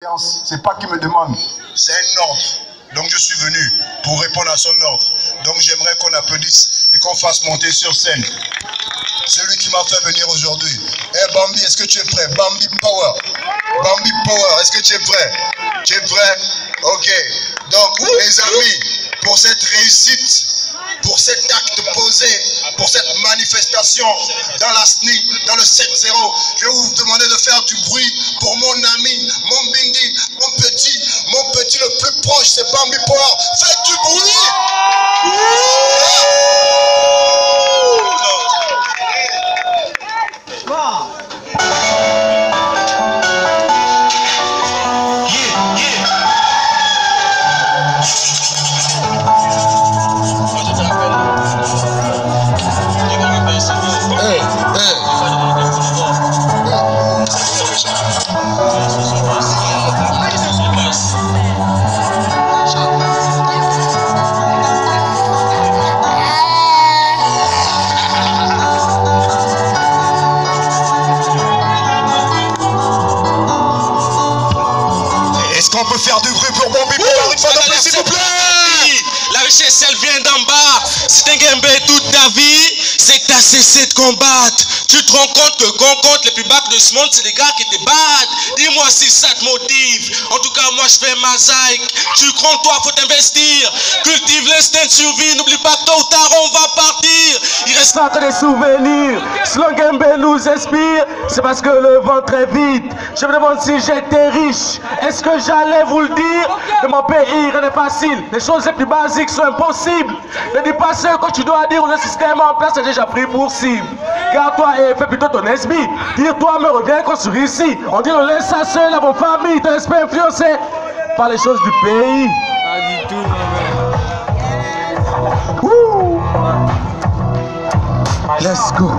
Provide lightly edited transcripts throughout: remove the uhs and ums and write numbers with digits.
C'est pas qu'il me demande, c'est un ordre. Donc je suis venu pour répondre à son ordre. Donc j'aimerais qu'on applaudisse et qu'on fasse monter sur scène celui qui m'a fait venir aujourd'hui. Hey Bambi, est-ce que tu es prêt? Bambi Power. Bambi Power, est-ce que tu es prêt? Tu es prêt? Ok. Donc les amis, pour cette réussite, pour cet acte posé, pour cette manifestation dans la SNI, dans le 7-0, je vais vous demander de faire du bruit pour mon ami, mon Bindi, mon petit le plus proche, c'est Bambi Power. Faites du bruit! Est-ce qu'on peut faire du bruit pour Bambi Power une fois de plus, s'il vous plaît? La richesse, elle vient d'en bas. Si t'es gambé toute ta vie, c'est que t'as cessé de combattre. Tu te rends compte que qu'on compte les plus bas de ce monde, c'est les gars qui te battent. Dis-moi si ça te motive. En tout cas, moi je fais ma zaïque. Tu crois en toi, faut t'investir. Cultive l'instinct de survie. N'oublie pas que tôt ou tard on va partir. Il reste pas que des souvenirs. Si le gambé nous inspire, c'est parce que le vent très vite. Je me demande si j'étais riche. Est-ce que j'allais vous le dire? De mon pays, rien n'est facile. Les choses les plus basiques sont impossibles. Ne dis pas ce que tu dois dire. Le système en place est déjà pris pour cible. Garde-toi et fais plutôt ton SB. Dire-toi me revient construire ici. On dit le laisse ça seul à vos familles. Te laisse pas influencer par les choses du pays. Pas du tout, Let's go.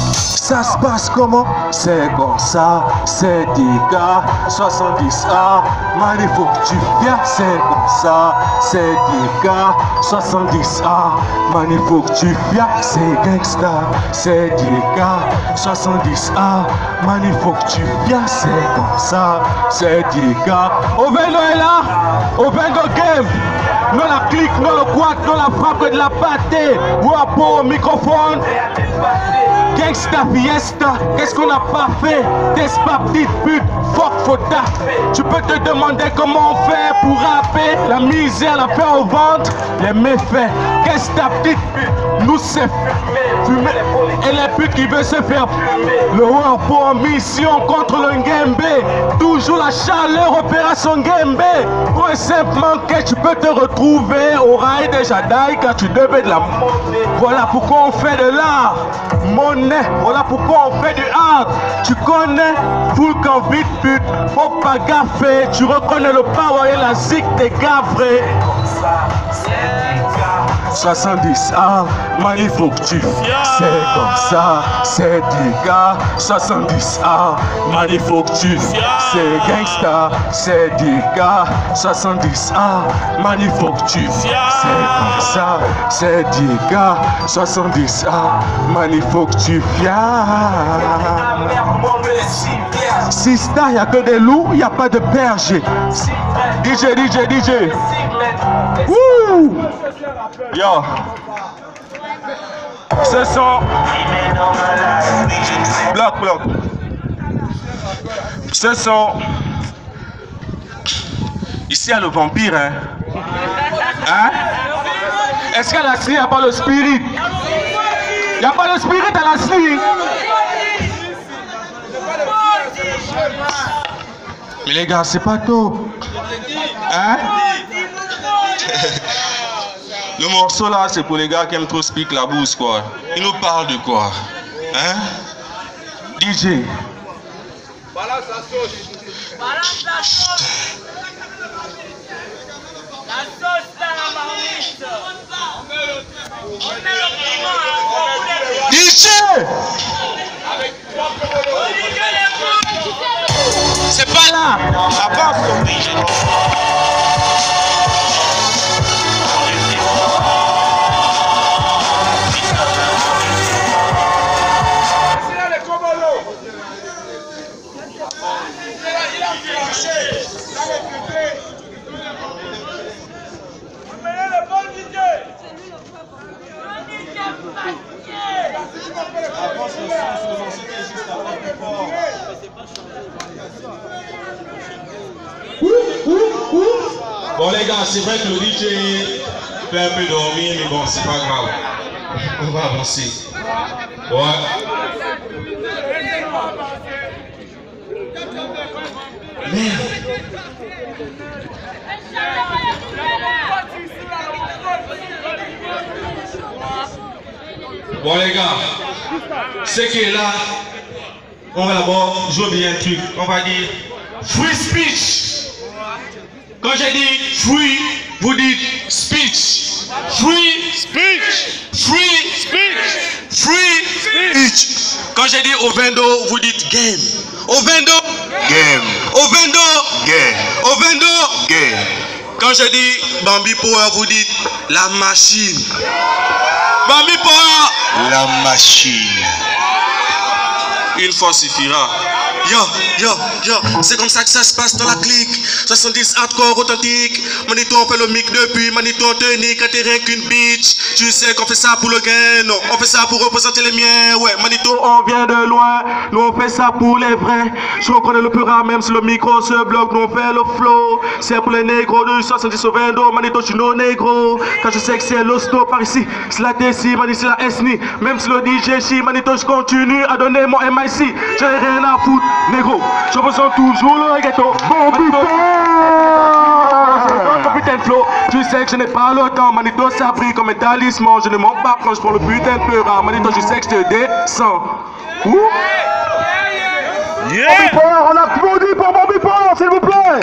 Ça se passe comment? C'est comme ça, c'est Dika 70A, man il faut que tu viens. C'est comme ça, c'est Dika 70A, man il faut que tu viens. C'est gangsta, c'est Dika 70A, man il faut que tu viens. C'est comme ça, c'est Dika. Ovendo est là, Ovendo game. Non la clique, non le quad, non la frappe de la pâté. Wapo au microphone. Gangsta fiesta, qu'est-ce qu'on n'a pas fait? T'es pas petite pute, fuck faut taffer. Tu peux te demander comment on fait pour rapper. La misère, la fait au ventre, les méfaits. Qu'est-ce que ta petite pute? Nous c'est fumer. Et les putes qui veulent se faire fumer. Le Wapo en mission contre le Ngembé. Toujours la chaleur, opération Ngembé. Pour un simple manquet, tu peux te retrouver au rail des Jadaï quand tu devais de la monnaie. Voilà pourquoi on fait de l'art. Monnaie, voilà pourquoi on fait du art. Tu connais, full qu'en vite pute, faut pas gaffer. Tu reconnais le power et la zik des gavrés. 70A, man il faut que tu c'est comme ça, c'est des gars. 70A, man il faut que tu c'est gangsta, c'est des gars. 70A, man il faut que tu c'est comme ça, c'est des gars. 70A, man il faut que tu Sista, y'a que des loups, y'a pas de berger. DJ. Wouh! Yo! Ce sont... Bloc. Ce sont... Ici, il y a le vampire, hein? Est-ce qu'à la SNI, il n'y a pas le spirit? Il n'y a pas le spirit à la SNI? Mais les gars, c'est pas tôt. Hein? Le morceau là, c'est pour les gars qui aiment trop speak la bouse, quoi. Ils nous parlent de quoi? Hein? DJ. Balance la sauce. Balance la sauce. La sauce dans la marmite. On met le piment. DJ! C'est pas là. Avance, Bon les gars, c'est vrai que le DJ fait un peu dormir, mais bon, c'est pas grave. On va avancer. Ouais. Merde. Bon les gars, ce qui est là, on va d'abord jouer bien un truc. On va dire free speech. Quand j'ai dit free, vous dites speech. Free speech. Free speech. Free speech. Quand j'ai dit Ovendo, vous dites game. Ovendo, Game. Ovendo, Game. Ovendo, Game. Quand j'ai dit Bambi Power, vous dites la machine. Bambi Power. La machine. Une fois suffira. Yo, yo, yo, c'est comme ça que ça se passe dans la clique. 70 hardcore authentique. Manito, on fait le mic depuis. Manito, on te nique, t'es rien qu'une bitch. Tu sais qu'on fait ça pour le gain. Non, on fait ça pour représenter les miens. Ouais, Manito, on vient de loin. Nous, on fait ça pour les vrais. Je reconnais le plus rare, même si le micro se bloque. Nous, on fait le flow. C'est pour les négros du 70 au 22. Manito, je suis nos négros. Quand je sais que c'est l'hosto par ici, c'est la DC, Manito, c'est la SNI. Même si le DJ chie, Manito, je continue à donner mon MIC. J'ai rien à foutre. Négro, je ressens toujours le ghetto. Bon putain de flow. Tu sais que je n'ai pas le temps. Manito, ça brille comme un talisman. Je ne mens pas quand je prends le putain de peu rare. Manito, je sais que je te descends. Ouh. Yeah. Bambi Power, on applaudit pour Bambi Power, s'il vous plaît.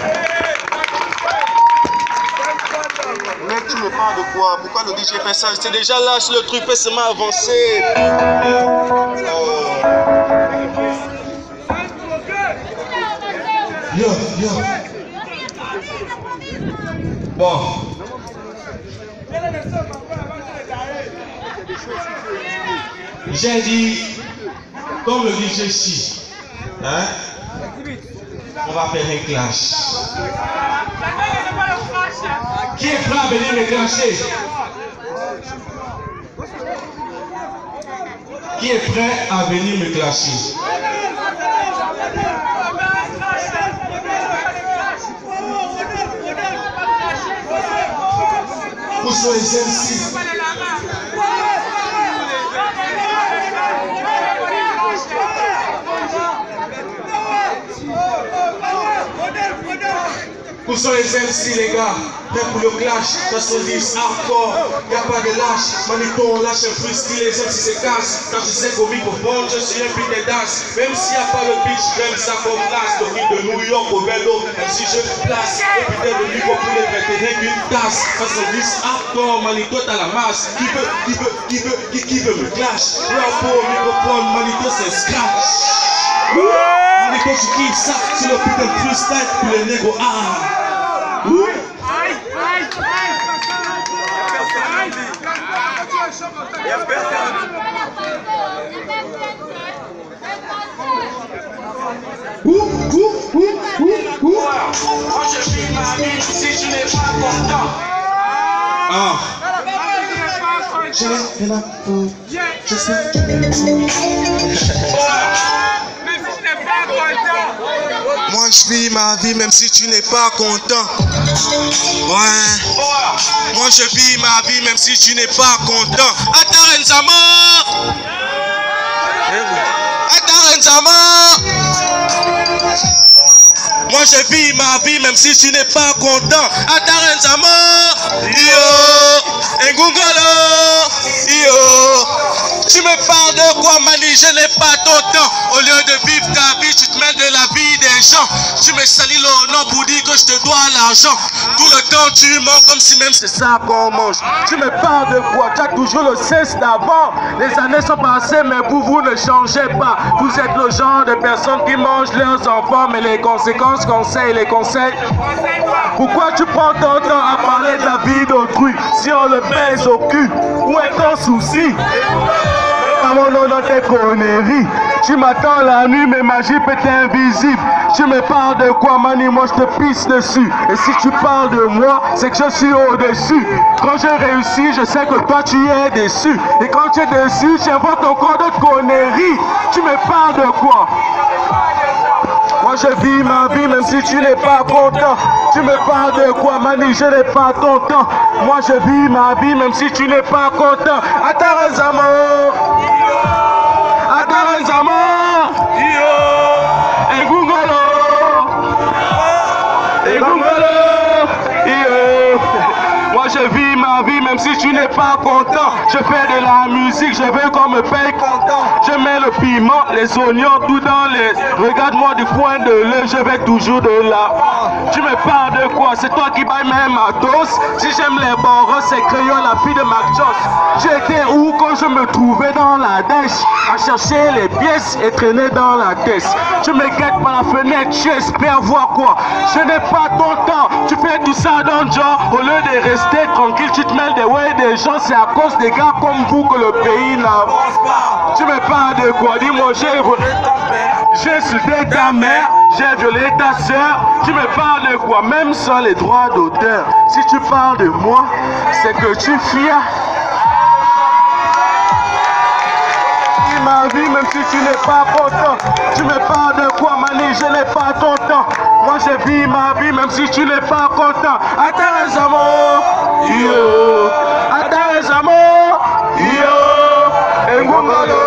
Mec, tu me parles de quoi? Pourquoi le DJ fait ça? C'est déjà lâche le truc, fais seulement avancer. Yo, yo. Bon. J'ai dit, comme le DJ chie, hein, on va faire un clash. Qui est prêt à venir me clasher? Qui est prêt à venir me clasher? Où sont les MC? Où sont les MC les gars? Prêts pour le clash, 70 hardcore, y'a pas de lâche. Manito on lâche un freestyle, les MC se cassent. Quand je sais qu'au microphone, je suis un putain d'as. Même s'il n'y a pas le pitch, j'aime ça comme classe. Le de New York au vélo, même si je me place. Le putain de micro pour les vétérans qu'une tasse. 70 hardcore, Manito t'as la masse. Qui veut me clash? Rapport au microphone, Manito c'est scratch. Manito je kiffe ça, c'est le putain de freestyle pour les négros. Moi je vis ma vie si je n'ai pas content. Je n'ai rien à foutre. Je sais que tu m'aimes. Moi je vis ma vie même si tu n'es pas content. Ouais. Moi je vis ma vie même si tu n'es pas content. Atarenzama. Atarenzama. Moi je vis ma vie même si tu n'es pas content. Atarenzama. Yo. Engungolo. Yo. Tu me parles de quoi, Mani? Je n'ai pas ton temps. Au lieu de vivre ta vie, tu te mêles de la vie des gens. Tu me salis le nom pour dire que je te dois l'argent. Tout le temps, tu mens comme si même c'est ça qu'on mange. Tu me parles de quoi? Tu as toujours le cesse d'avant. Les années sont passées, mais vous ne changez pas. Vous êtes le genre de personnes qui mangent leurs enfants, mais les conséquences conseillent les conseils. Pourquoi tu prends ton temps à parler de la vie d'autrui si on le baise au cul? Où est ton souci? pas mon nom dans tes conneries. Tu m'attends la nuit, mais ma jupe est invisible. Tu me parles de quoi, mani, moi je te pisse dessus. Et si tu parles de moi, c'est que je suis au-dessus. Quand je réussis, je sais que toi tu es déçu. Et quand tu es déçu, tu inventes encore d'autres conneries. Tu me parles de quoi? Moi je vis ma vie même si tu n'es pas content. Tu me parles de quoi, mani, je n'ai pas ton temps. Moi je vis ma vie même si tu n'es pas content. Atarazamo, Atarazamo, Egungolo, Egungolo, moi je vis ma vie même si tu n'es pas content. Je fais de la musique, je veux qu'on me paye content. Je mets le piment, les oignons, tout dans les... Regarde-moi du coin de l'œil, je vais toujours de là. Tu me parles de quoi? C'est toi qui bailles mes matos. Si j'aime les boros, c'est Crayon, la fille de Mac Joss. J'étais où quand je me trouvais dans la dèche, à chercher les pièces et traîner dans la caisse. Tu me guettes par la fenêtre, tu espères voir quoi? Je n'ai pas ton temps. Tu fais tout ça dans le genre, au lieu de rester tranquille, tu te mêles des ouais des gens. C'est à cause des gars comme vous que le pays n'avance pas. Tu me parles de quoi? Dis-moi, j'ai insulté ta mère, j'ai violé ta soeur. Tu me parles de quoi? Même sans les droits d'auteur. Si tu parles de moi, c'est que tu fiers. Ma vie, même si tu n'es pas content. Tu me parles de quoi, mani? Je n'ai pas ton temps. Moi je vis ma vie même si tu n'es pas content. Atarazamo, yo, Atarazamo, yo, Engungolo,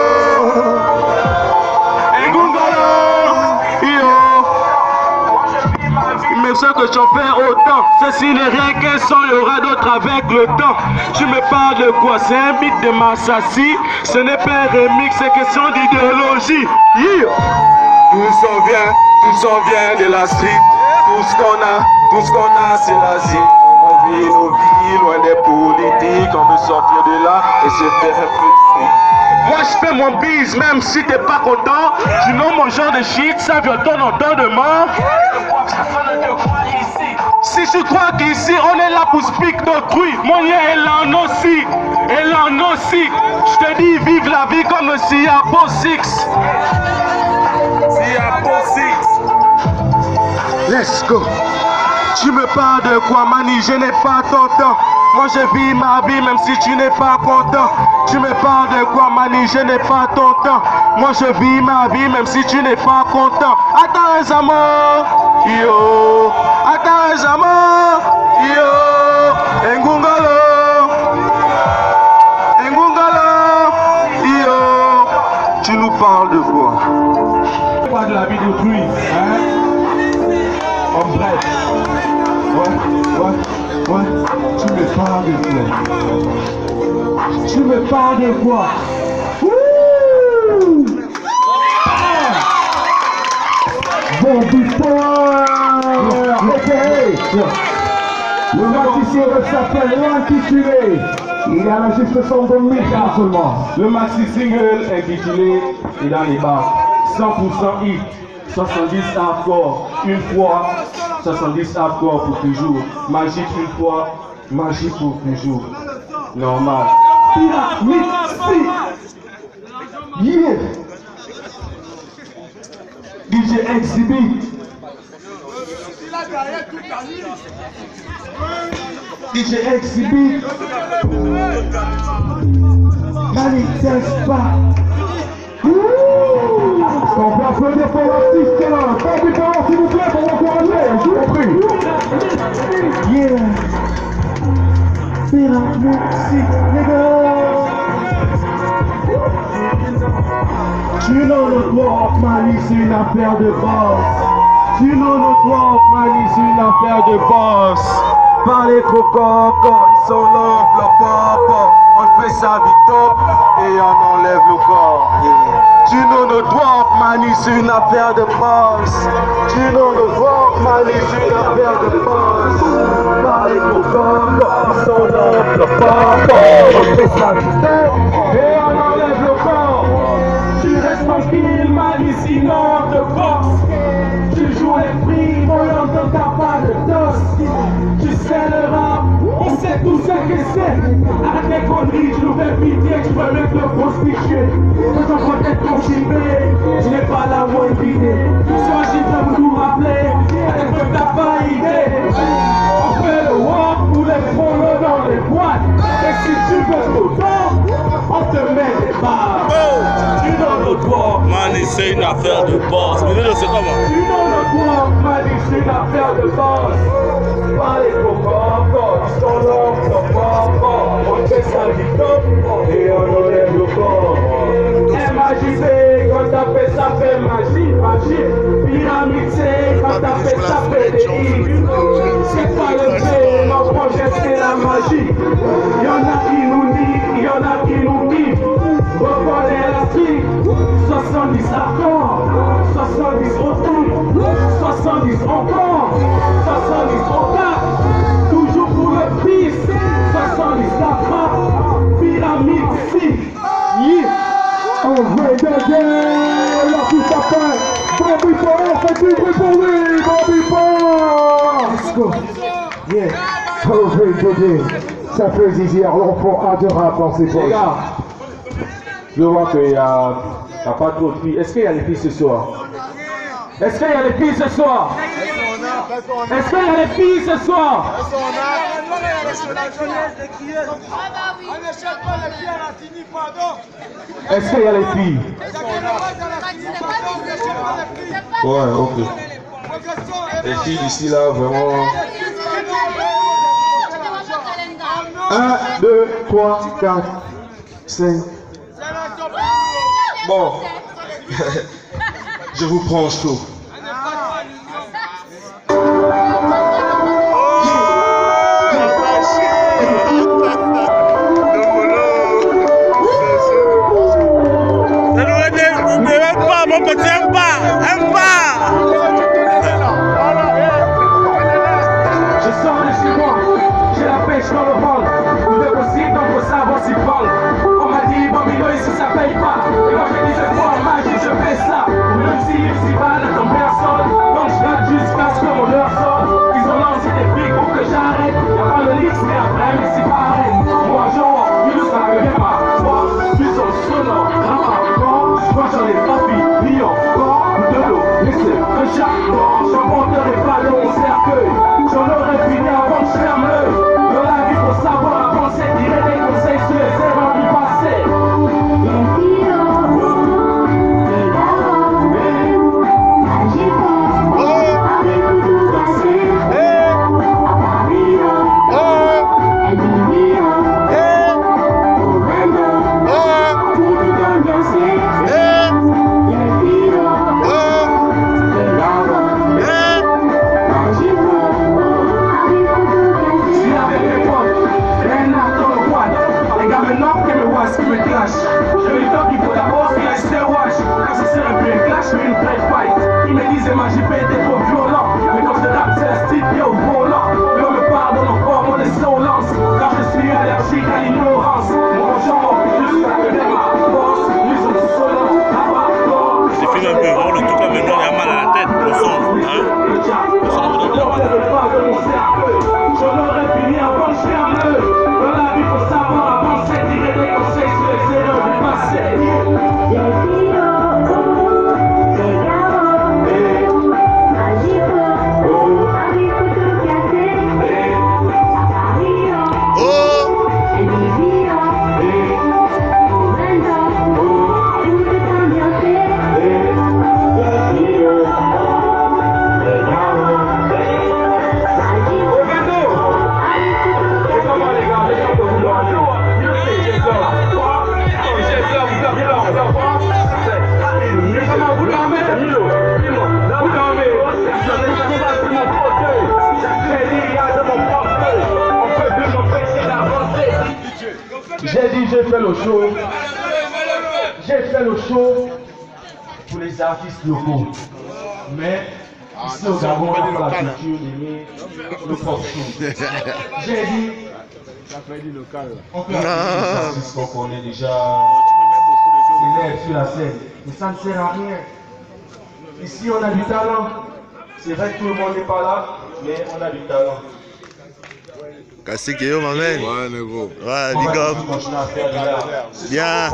Engungolo, yo. Moi je vis ma vie même ce que j'en fais autant. Ceci n'est rien qu'un son, il y aura d'autres avec le temps. Tu me parles de quoi? C'est un beat de Massassi. Ce n'est pas un remix, c'est question d'idéologie. Yeah. Tous on vient de la street. Tout ce qu'on a, c'est l'Asie. On vit nos vies loin des politiques. On veut sortir de là et se faire un peu de fric. Moi je fais mon bise même si t'es pas content. Tu know mon genre de shit, ça vient ton entendement. Si tu crois qu'ici on est là pour speak d'autrui, mon lien est là aussi, et là aussi. Je te dis vive la vie comme le Siapo 6. Siapo 6. Let's go. Tu me parles de quoi, mani? Je n'ai pas ton temps. Moi je vis ma vie même si tu n'es pas content. Tu me parles de quoi, mani? Je n'ai pas ton temps. Moi je vis ma vie même si tu n'es pas content. Atarazamo, yo, Atarazamo, yo, Engungolo, Engungolo, yo. Tu nous parles de quoi? Pas de la vie d'autrui, hein? En bref. Ouais. Tu me parles de quoi? Tu me parles de quoi? Wouh! Bon putain! Ok! Le maxi s'appelle l'intitulé. Il a juste 102 000 seulement. Le maxi single intitulé est dans les bars. 100% hit. 70 hardcore une fois. 70 hardcore pour toujours. Magique une fois. Magique pour toujours. Normal. Pyramide. Yeah! DJ Exhibit. DJ Exhibit. Manifeste pas. On peut applaudir pour l'artiste qui est là. Pas du temps, s'il vous plaît, pour m'encourager. Je vous prie. Yeah. Pyramide, les gars. Tu know le walk, mani, c'est une affaire de boss. Tu know le walk, mani, c'est une affaire de boss. Par les crocos, ils sont là, le papa. On fait ça vite top et on enlève le corps. Tu know le walk, mani, c'est une affaire de boss. Tu know le walk, mani, c'est une affaire de boss. Par les crocos, ils sont là, le papa. On fait ça vite top et on enlève le corps. Tu restes tranquille, mani, sinon on te boxe. Tu joues les prix, voyons que t'as pas de dos. Tu sais le rap, on sait tout ce que c'est. Arrête les conneries, je nous fais pitié, je peux mettre le gros fichier. Nous sommes peut-être confirmés, je n'ai pas la moindre idée. Soit j'ai besoin de nous rappeler, avec que t'as pas idée. On fait le walk pour les follow dans les boîtes. Et si tu veux autant, on te met des barres. Tu donnes le droit. Man, c'est une affaire de boss. Mais c'est comment? Tu donnes le droit, man, c'est une affaire de boss. Pas les copains, ils sont là, ils sont pas. On fait ça du top et on enlève le corps. MAJP, quand t'as fait ça, fait magie, magie. Pyramide C, quand t'as fait ça, fait des hits. C'est pas le fait, mon projet c'est la magie. Y'en a qui nous disent, y'en a qui nous disent. Reconnais la fille, 70 accords, 70 autant, 70 encore, 70 encore, toujours pour le fils, 70 accords, pyramide 6, yeah. On veut gagner, la pousse à fin. Bobby Paul, faites du bruit pour lui, Bobby Paul. Let's go. Yeah. On veut gagner. Ça fait Zizi, l'enfant adorable dans ses poches. Les gars, je vois qu'il n'y a pas trop de filles. Est-ce qu'il y a des filles ce soir? Est-ce qu'il y a des filles ce soir? Est-ce qu'il y a des filles ce soir? Est-ce qu'il y a des filles? Ouais, ok. Les filles d'ici là, vraiment. 1, 2, 3, 4, 5. Bon, je vous prends chaud. Je sors de chez moi, j'ai la pêche dans le ventre. Tout est possible, donc faut savoir s'y prendre. On m'a dit, Bambino, ici ça paye pas. Et moi je dis, je crois en magie, je fais ça. Même si ici va n'attend personne. Donc je rate jusqu'à ce que mon heure sonne. Ils ont lancé des pics pour que j'arrête. Y'a pas le lix, mais après, mais c'est pareil. Moi, genre, ils ça me vient pas. Moi, plus en sonore, encore. Moi j'en ai pas fini, ni encore. De l'eau, laissez un charbon. Je monterai pas dans mon cercueil. J'en aurais fini avant que je ferme l'œil. Dans la vie, faut savoir avancer, tirer des conseils sur les erreurs du passé. Ils me disaient ma JP était trop violent. Mais quand je rappe c'est le style qui est au volant. Mais on me pardonne encore mon insolence. Car je suis allergique à l'ignorance. Mon genre jusqu'à que les ma force. Ils sont solo, là-bas, J'ai fini un peu, on le tout comme maintenant, il y a mal à la tête, le son, hein? Le son me donne mal à la tête. J'en aurais fini avant que je ferme l'œil. Dans la vie faut savoir avancer, tirer des conseils sur les erreurs du passé. J'ai dit, j'ai fait le show. J'ai fait le show pour les artistes locaux. Mais ici au Gabon, on a la culture d'aimer le pop-show. J'ai dit, on peut appeler les artistes qu'on connaît déjà, élèves sur la scène. Mais ça ne sert à rien. Ici, on a du talent. C'est vrai que tout le monde n'est pas là, mais on a du talent. Cassé Kéo, ma mère. Ouais, Nego. Ouais, big up. Bien.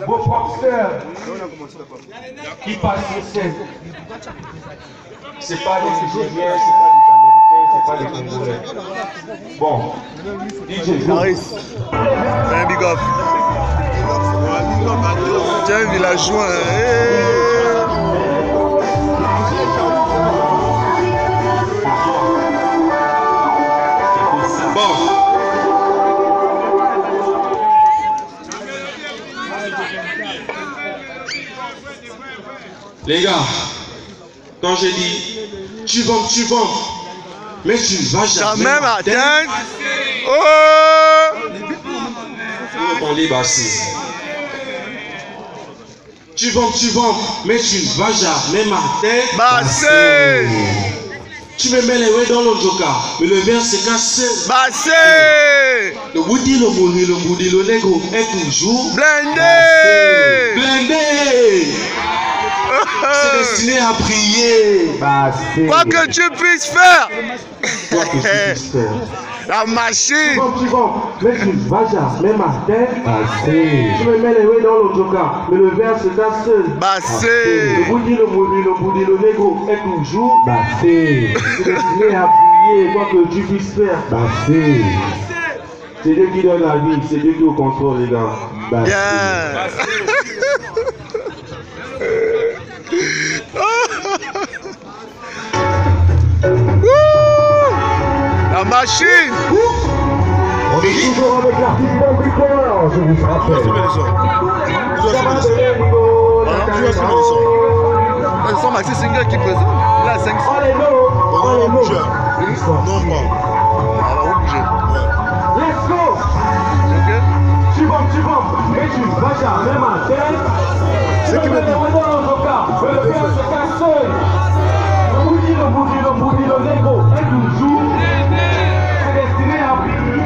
Vos boxeurs qui passent sur scène. C'est pas des Nigériens, c'est pas des Congolais. Bon, DJ Maurice. Un big up. Tiens, un villageois. Bon. Les gars, quand j'ai dit tu vends, mais tu ne vas jamais m'atteindre. Oh! Vous répondez bassis. Tu vends, mais tu ne vas jamais m'atteindre. Bassé! Tu me mets les ouais dans l'Ojoka, mais le verre se casse. Bassé! Le boudi, le mouri, le boudi, le nego est toujours blindé! Blindé! C'est destiné à prier. Quoi que tu puisses faire! Quoi que tu puisses faire. La machine! Tu vends, mais tu ne vas jamais m'atteindre. Tu me mets les ouais dans l'Ojoka, mais le verre se casse. Bassé! Le boudi, le mouri, le boudi, le nego est toujours bassé. C'est destiné à prier. Quoi que tu puisses faire. Bassé. C'est Dieu qui donne la vie, c'est Dieu qui est au contrôle, les gars. Bassé. Bien! La machine! On est toujours avec l'artiste Bambricoleur, je vous rappelle. C'est son Maxi Single qui présente. Là, 500. Allez, non, allez, non. Non, pas. On va bouger. Let's go! Ok? Tu vends, mais tu ne vas jamais m'atteindre. C'est qui me dit? Le père se casse seul. Le boudi, le nego est toujours. C'est destiné à prier.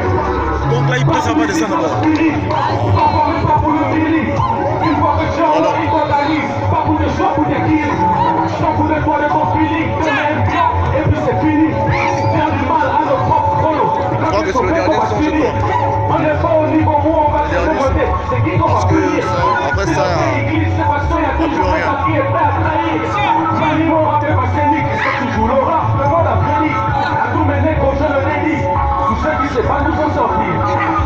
Donc là, il peut savoir de ça d'abord. Pas pour le mili. Une fois que tu as envie, t'organises. Pas pour des choix, pour des kills. Sans pour des fois de ton feeling. Tu m'aimes bien, et puis c'est fini. Faire du mal à nos propres chronos. Je crois que c'est le dernier son, je crois. On n'est pas au niveau où on va se démonter. C'est qui qu'on va Parce que punir. après ça, il n'y a plus rien. Maniement rappel scénique, c'est toujours l'aura. Le monde a fini. À tout mener, quand je le dédie. Tous ceux qui ne savent pas nous en sortir.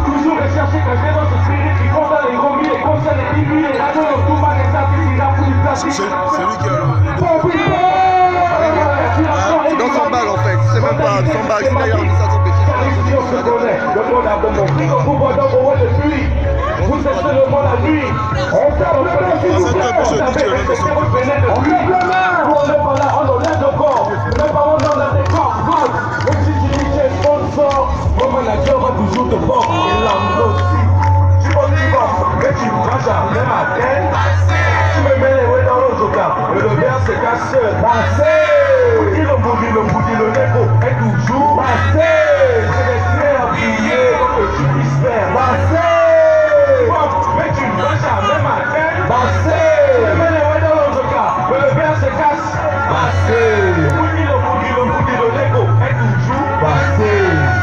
Toujours rechercher caché dans ce spirit qui condamne les gros milliers, les conseils, les billets, les radios, tout mal, les artistes, il a pris du plastique. C'est lui qui a. Dans son bag en fait, c'est même pas son bag, c'est d'ailleurs une station petite. Le monde a bon mon prix, vous voyez dans vos depuis. Vous êtes seulement la nuit. On ferme le blanc si vous plaît. On n'est pas là, on enlève le corps. Mes parents dans la décor. Même si tu dis que tu es sponsor, mon manager va toujours te porter. Et l'âme aussi. Tu vas, mais tu ne vas jamais m'atteindre. Tu me mets les ouais dans l'Ojoka. Et le verre se casse. Passé. Le boudi, le nego est toujours passé. C'est destiné à prier pour que tu puisses faire. Passé. Mais tu ne vas jamais m'atteindre. Passé. Tu me mets les ouais dans l'Ojoka. Mais le verre se casse. Passé. Le boudi, le nego est toujours passé.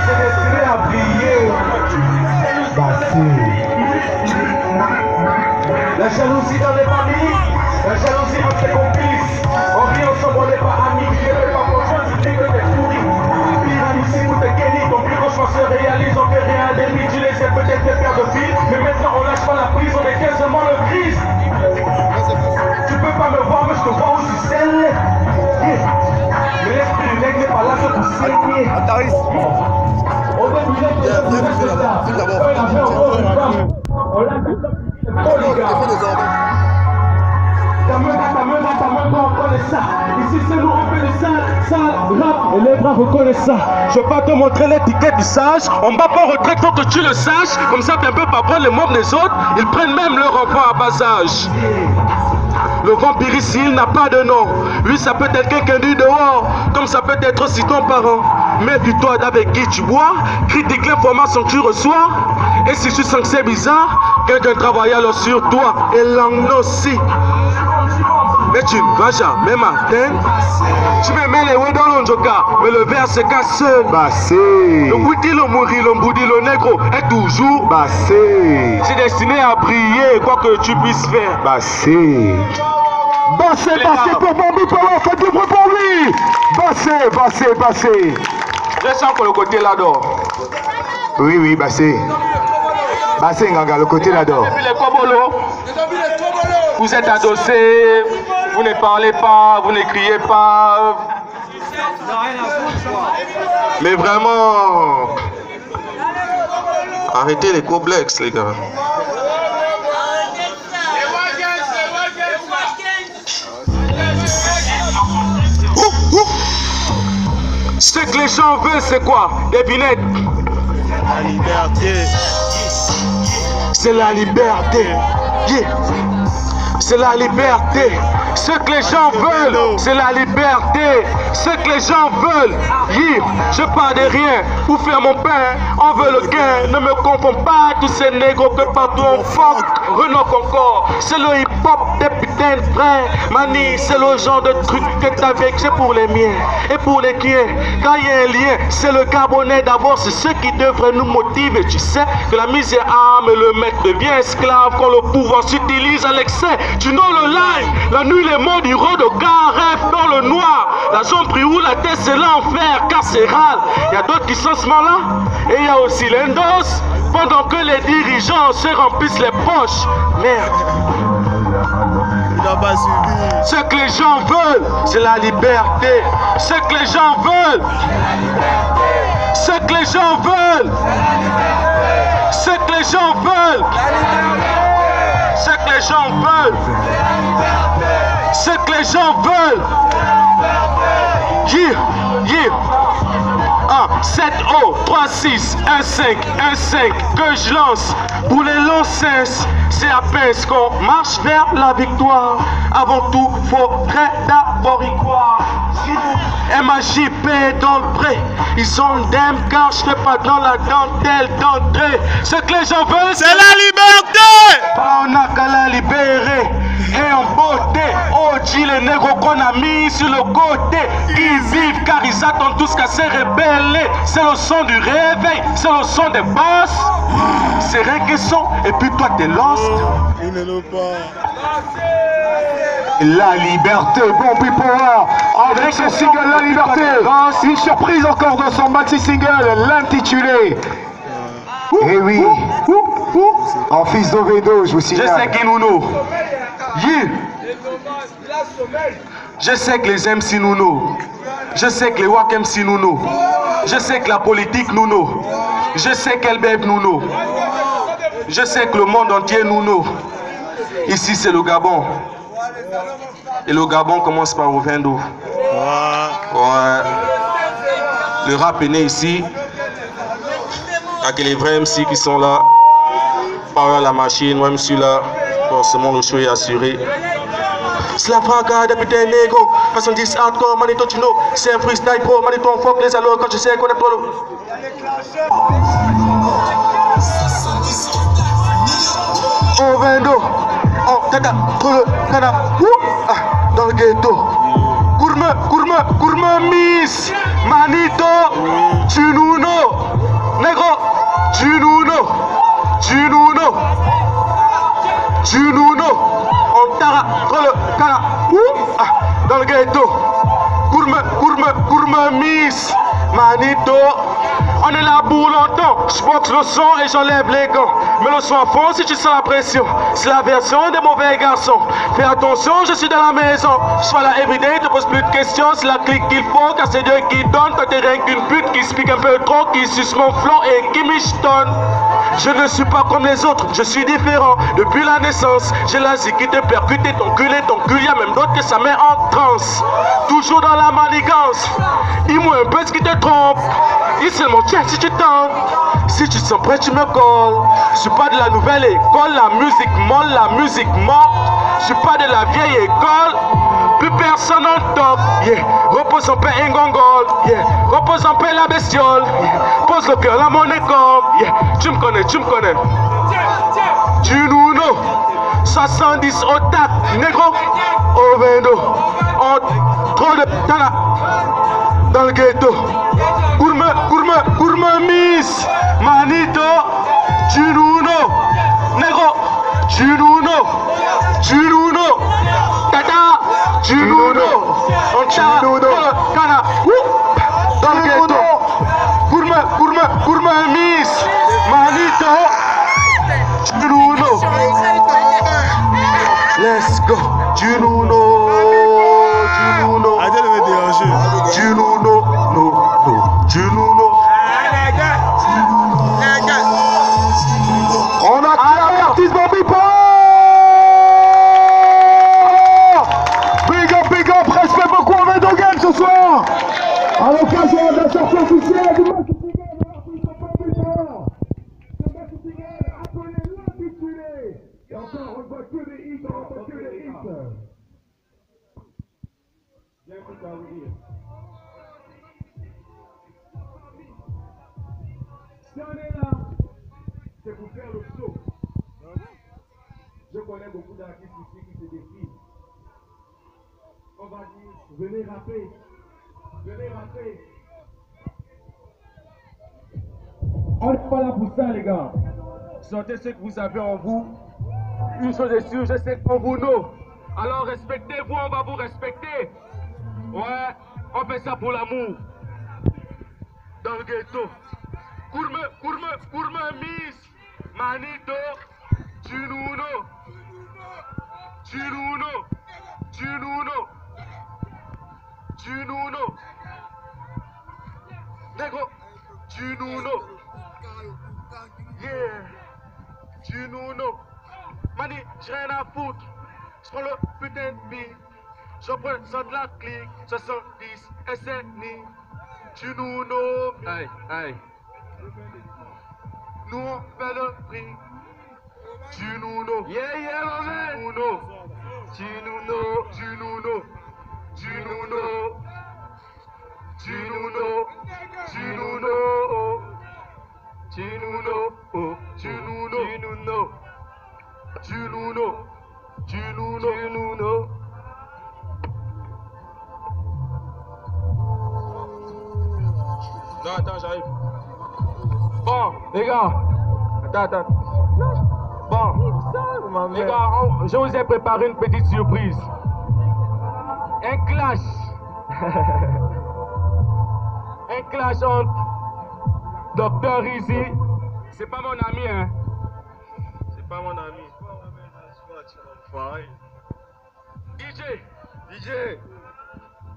C'est destiné à prier pour que tu puisses faire. Passé. La jalousie dans les familles. La jalousie entre tes complices. On vit ensemble, on n'est pas amis. Je ne fais pas confiance, je dis que t'es pourri. Ici, ou t'es Kenny, ton plus gros choix se réalise. On fait rien d'ennemi, tu laissais peut-être tes pères de fil. Mais maintenant, on lâche pas la prise, on est quasiment le crise. Tu peux pas me voir, mais je te vois aussi scellé. Mais l'esprit du mec n'est pas là que pour saigner. On est obligé de faire ça. On l'a fait ça. Oh les gars. Ta main, on connaît ça. Ici, c'est nous, on fait de ça, rap. Et les bras reconnaissent ça. Je vais pas te montrer l'étiquette du sage. On bat pas en retraite, faut que tu le saches. Comme ça, tu peux pas prendre les membres des autres. Ils prennent même leur enfant à bas âge. Le vampiriste, il n'a pas de nom. Lui, ça peut être quelqu'un du dehors, comme ça peut être aussi ton parent. Méfie-toi d'avec qui tu bois, critique l'information que tu reçois. Et si tu sens que c'est bizarre, quelqu'un travaille alors sur toi. Et l'angle aussi. mais tu ne vas jamais m'atteindre. Tu me mets les ouais dans l'onjoka, mais le verre se casse seul. Bassé. Le bouti, le mouri, le boudi, le négro est toujours Bassé. c'est destiné à briller, quoi que tu puisses faire. Bassé. Bassé, bassé pour Bambi Power, faites du bruit pour lui. Bassé, bassé, bassé. Je sens que le côté là-dehors. Oui, oui, bassé. Bassé, Nganga, le côté là-dedans. Et puis les kobolos, vous êtes adossés, vous ne parlez pas, vous ne criez pas. Mais vraiment, arrêtez les complexes, les gars. Ce que les gens veulent, c'est quoi? Des vignettes. La liberté. C'est la liberté. Yeah. C'est la liberté. Ce que les gens veulent, c'est la liberté. Ce que les gens veulent, yeah. Je pars de rien pour faire mon pain. On veut le gain. Ne me confonds pas, tous ces négros que partout on fuck. Renault Concorde, c'est le hip-hop des putains de frères. Mani, c'est le genre de truc que t'avais que c'est pour les miens et pour les tiens. Quand il y a un lien, c'est le Gabonais d'abord, c'est ce qui devrait nous motiver. Tu sais que la misère arme et le maître devient esclave quand le pouvoir s'utilise à l'excès. Tu know le line, la nuit les mots du Rodogard rêvent dans le noir. La zone où la tête c'est l'enfer carcéral. Il y a d'autres qui sont ce là et il y a aussi l'endos. Pendant que les dirigeants se remplissent les poches. Merde. Il n'a pas suivi. Ce que les gens veulent, c'est la liberté. Ce que les gens veulent. Ce que les gens veulent. Ce que les gens veulent. Ce que les gens veulent. Ce que les gens veulent. Yeah, yeah. 1, 7, O, 3, 6, 1, 5, 1, 5 que je lance pour les longs sens. C'est à peine qu'on marche vers la victoire. Avant tout, faudrait d'abord y croire. MAJP dans le pré, ils sont d'em car je fais pas dans la dentelle d'entrée. Ce que les gens veulent, C'est la liberté. on n'a qu'à la libérer. Et en beauté, oh dit les négros qu'on a mis sur le côté. Ils vivent car ils attendent tous qu'à se rebeller. C'est le son du réveil, c'est le son des boss. C'est rien que son, et puis toi t'es lost. Il ne l'ont pas. La liberté, Bambi Power, avec son single La Liberté. Une surprise encore dans son maxi single, l'intitulé. Eh oui, en fils d'Ovedo, je vous Je signale. sais qui nous know. Yeah. Je sais que les MC nous know. Je sais que les WAC MC nous know. Je sais que la politique nous know. Je sais qu'Elbeb nous know. Je sais que le monde entier nous know. Ici c'est le Gabon. Et le Gabon commence par Ovendo. Ouais. Le rap est né ici. Avec les vrais MC qui sont là. Power la machine, moi je suis là. Forcément le show est assuré. Slavaga, député négro, 70 hardcore, Manito Tino, c'est un freestyle pro, Manito on fuck les allos quand je sais qu'on est trop. Ovendo, oh tata, tata, dans le ghetto. Gourme, miss, Manito, Tununo, négro, Tununo, on tara, dans le ghetto. Gourme, miss, Manito. On est là pour longtemps, je boxe le son et j'enlève les gants. Mais le son à fond si tu sens la pression. C'est la version des mauvais garçons. Fais attention, je suis dans la maison. Je suis là everyday, te pose plus de questions. C'est la clique qu'il faut, car c'est Dieu qui donne. Toi t'es rien qu'une pute qui explique un peu trop, qui suce mon flanc et qui michetonne. Je ne suis pas comme les autres, je suis différent depuis la naissance. J'ai la zik qui te percute et ton cul, y'a même d'autres que ça met en transe. Toujours dans la manigance, dis-moi un peu ce qui te trompe. Dis seulement tiens si tu tentes. Si tu te sens prêt tu me colles. Je suis pas de la nouvelle école, la musique molle, la musique morte. Je suis pas de la vieille école. Plus personne en top, yeah. Repose en paix Ngongol, yeah. Repose en paix la bestiole, yeah. Pose le cœur la monnaie comme, yeah. Tu me connais. Tu nous know. 70 au tac, négro. Ovendo, trop de tala dans le ghetto. Gourmet, Miss, Manito, Jununo, Nego, Jununo, Tata, Jununo, Kana, dans le ghetto. Gourmet, Miss, Manito, Jununo. Let's go, Jununo. Arrêtez de me déranger. Jununo. On a créé l'artiste Bobby Paul. Big up, respect beaucoup à Vendo Game ce soir. À l'occasion de la sortie officielle du match de l'artiste Bobby Paul. Ce match appelé l'intitulé. Et encore, on voit que des hits, Bien écoute à vous dire. Si on est là, c'est pour faire le show. Je connais beaucoup d'artistes ici qui se défient. On va dire, venez rapper. On n'est pas là pour ça, les gars. Sortez ce que vous avez en vous. Une chose est sûre, je sais qu'on vous know. Alors respectez-vous, on va vous respecter. Ouais, on fait ça pour l'amour. Dans le ghetto. Gourmet, Miss, Manito, Jununo. Nego, Jununo. Yeah, Jununo. Mani, j'ai rien à foutre. Je prends le putain de beat. Je représente la clique. 70 SNI. Jununo. Aïe. Nous on fait le prix. Jununo. Yeah, maman. Jununo. Non, attends, j'arrive. Bon, les gars. Attends. Bon, les gars, je vous ai préparé une petite surprise. Un clash. Un clash entre Dr. Easy. C'est pas mon ami, hein. C'est pas mon ami. DJ,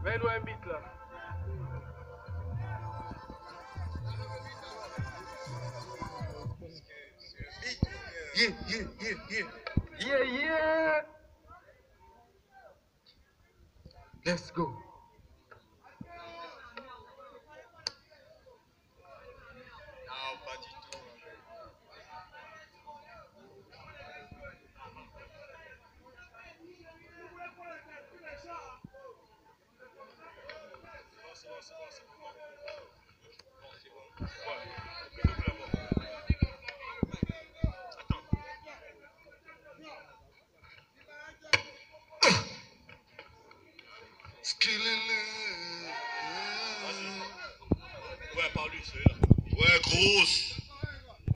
mets-nous un beat là. Yeah. Let's go. Ouais, par lui, celui-là. Ouais, grosse.